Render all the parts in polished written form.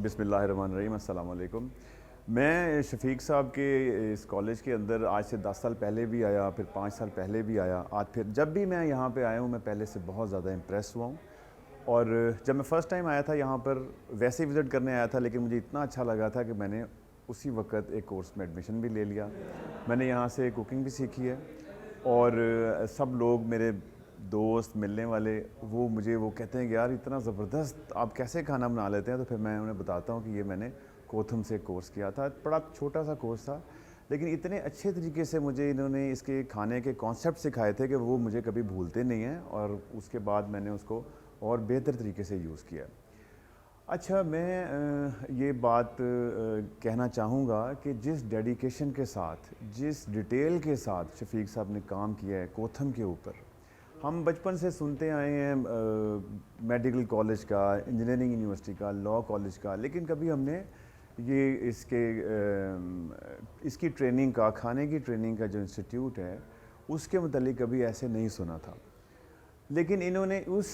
بسم اللہ الرحمن الرحیم، السلام علیکم۔ میں شفیق صاحب کے اس کالج کے اندر آج سے 10 سال پہلے بھی آیا، پھر 5 سال پہلے بھی آیا، آج پھر جب بھی میں یہاں پہ آیا ہوں میں پہلے سے بہت زیادہ امپریس ہوا ہوں۔ اور جب میں فرسٹ ٹائم آیا تھا یہاں پر ویسے ہی وزٹ کرنے آیا تھا، لیکن مجھے اتنا اچھا لگا تھا کہ میں نے اسی وقت ایک کورس میں ایڈمیشن بھی لے لیا۔ میں نے یہاں سے کوکنگ بھی سیکھی ہے، اور سب لوگ میرے دوست ملنے والے وہ کہتے ہیں کہ یار اتنا زبردست آپ کیسے کھانا بنا لیتے ہیں؟ تو پھر میں انہیں بتاتا ہوں کہ یہ میں نے کوتھم سے کورس کیا تھا، بڑا چھوٹا سا کورس تھا، لیکن اتنے اچھے طریقے سے مجھے انہوں نے اس کے کھانے کے کانسیپٹ سکھائے تھے کہ وہ مجھے کبھی بھولتے نہیں ہیں، اور اس کے بعد میں نے اس کو اور بہتر طریقے سے یوز کیا۔ اچھا، میں یہ بات کہنا چاہوں گا کہ جس ڈیڈیکیشن کے ساتھ، جس ڈیٹیل کے ساتھ شفیق صاحب نے کام کیا ہے کوتھم کے اوپر، ہم بچپن سے سنتے آئے ہیں میڈیکل کالج کا، انجینئرنگ یونیورسٹی کا، لاء کالج کا، لیکن کبھی ہم نے یہ اس کی ٹریننگ کا، کھانے کی ٹریننگ کا جو انسٹیٹیوٹ ہے اس کے متعلق کبھی ایسے نہیں سنا تھا۔ لیکن انہوں نے اس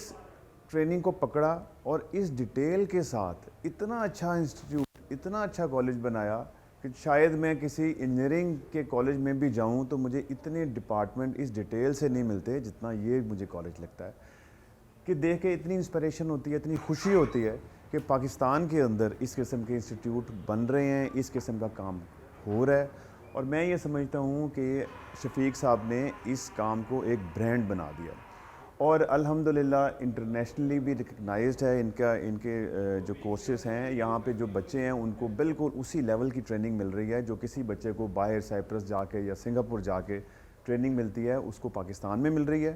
ٹریننگ کو پکڑا اور اس ڈیٹیل کے ساتھ اتنا اچھا انسٹیٹیوٹ، اتنا اچھا کالج بنایا کہ شاید میں کسی انجینئرنگ کے کالج میں بھی جاؤں تو مجھے اتنے ڈپارٹمنٹ اس ڈیٹیل سے نہیں ملتے جتنا یہ مجھے کالج لگتا ہے، کہ دیکھ کے اتنی انسپریشن ہوتی ہے، اتنی خوشی ہوتی ہے کہ پاکستان کے اندر اس قسم کے انسٹیٹیوٹ بن رہے ہیں، اس قسم کا کام ہو رہا ہے۔ اور میں یہ سمجھتا ہوں کہ شفیق صاحب نے اس کام کو ایک برانڈ بنا دیا، اور الحمدللہ انٹرنیشنلی بھی ریکگنائزڈ ہے۔ ان کے جو کورسز ہیں یہاں پہ جو بچے ہیں ان کو بالکل اسی لیول کی ٹریننگ مل رہی ہے جو کسی بچے کو باہر سائپرس جا کے یا سنگاپور جا کے ٹریننگ ملتی ہے اس کو پاکستان میں مل رہی ہے۔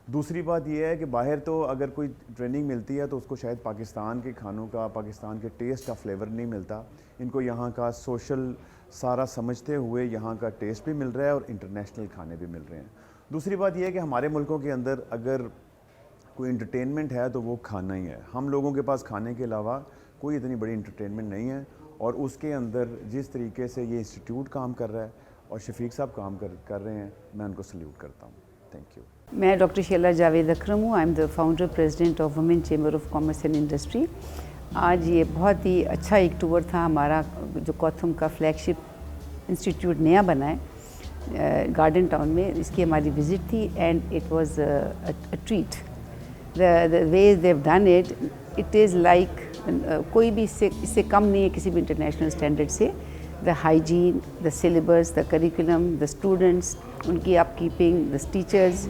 دوسری بات یہ ہے کہ باہر تو اگر کوئی ٹریننگ ملتی ہے تو اس کو شاید پاکستان کے کھانوں کا، پاکستان کے ٹیسٹ کا فلیور نہیں ملتا، ان کو یہاں کا سوشل سارا سمجھتے ہوئے یہاں کا ٹیسٹ بھی مل رہا ہے اور انٹرنیشنل کھانے بھی مل رہے ہیں۔ دوسری بات یہ ہے کہ ہمارے ملکوں کے اندر اگر کوئی انٹرٹینمنٹ ہے تو وہ کھانا ہی ہے۔ ہم لوگوں کے پاس کھانے کے علاوہ کوئی اتنی بڑی انٹرٹینمنٹ نہیں ہے، اور اس کے اندر جس طریقے سے یہ انسٹیٹیوٹ کام کر رہا ہے اور شفیق صاحب کام کر رہے ہیں، میں ان کو سلیوٹ کرتا ہوں۔ Thank you. میں ڈاکٹر شیلا جاوید اکرم ہوں، I am the founder president of women chamber of commerce and industry. آج یہ بہت ہی اچھا ایک ٹور تھا ہمارا، جو کوتھم کا فلیگ شپ انسٹیٹیوٹ نیا بنا ہے گارڈن ٹاؤن میں، اس کی ہماری وزٹ تھی، and it was a trait. the way they've done it, it is like کوئی بھی اس سے کم نہیں ہے کسی بھی انٹرنیشنل اسٹینڈرڈ سے۔ the hygiene, the syllabus, the curriculum, the students, ان کی اپ keeping, the teachers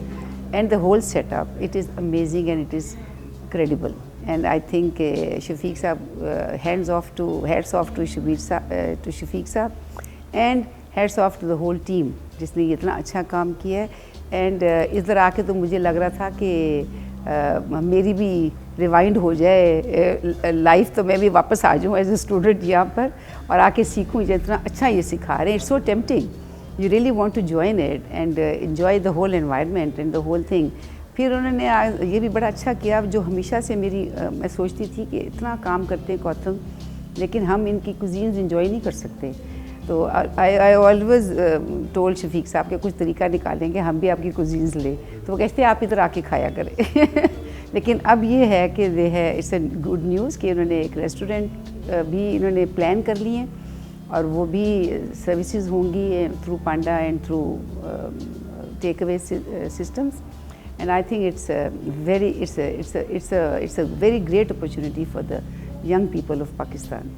and the whole setup, it is amazing and it is credible. And I think Shafiq Saab, hats off to Shafiq Saab and hats off to the whole team جس نے اتنا اچھا کام کیا ہے۔ And ادھر آ کے تو مجھے لگ رہا تھا کہ میری بھی ریوائنڈ ہو جائے لائف، تو میں بھی واپس آ جاؤں ایز اے اسٹوڈنٹ یہاں پر اور آ کے سیکھوں جتنا اچھا یہ سکھا رہے ہیں۔ It's so tempting, you really want to join it and enjoy the whole environment and the whole thing. پھر انہوں نے یہ بھی بڑا اچھا کیا، جو ہمیشہ سے میں سوچتی تھی کہ اتنا کام کرتے ہیں کوتھم، لیکن ہم ان کی کوزینز انجوائے نہیں کر سکتے۔ تو آئی آلویز ٹولڈ شفیق صاحب کے کچھ طریقہ نکالیں گے ہم بھی آپ کی کوزینز لیں، تو وہ کہتے ہیں آپ ادھر آ کے کھایا کریں۔ لیکن اب یہ ہے کہ اٹس اے گڈ نیوز کہ انہوں نے ایک ریسٹورینٹ بھی انہوں نے پلان کر لی ہیں، اور وہ بھی سروسز ہوں گی through Panda and through take away systems, and I think it's a very great opportunity for the young people of Pakistan.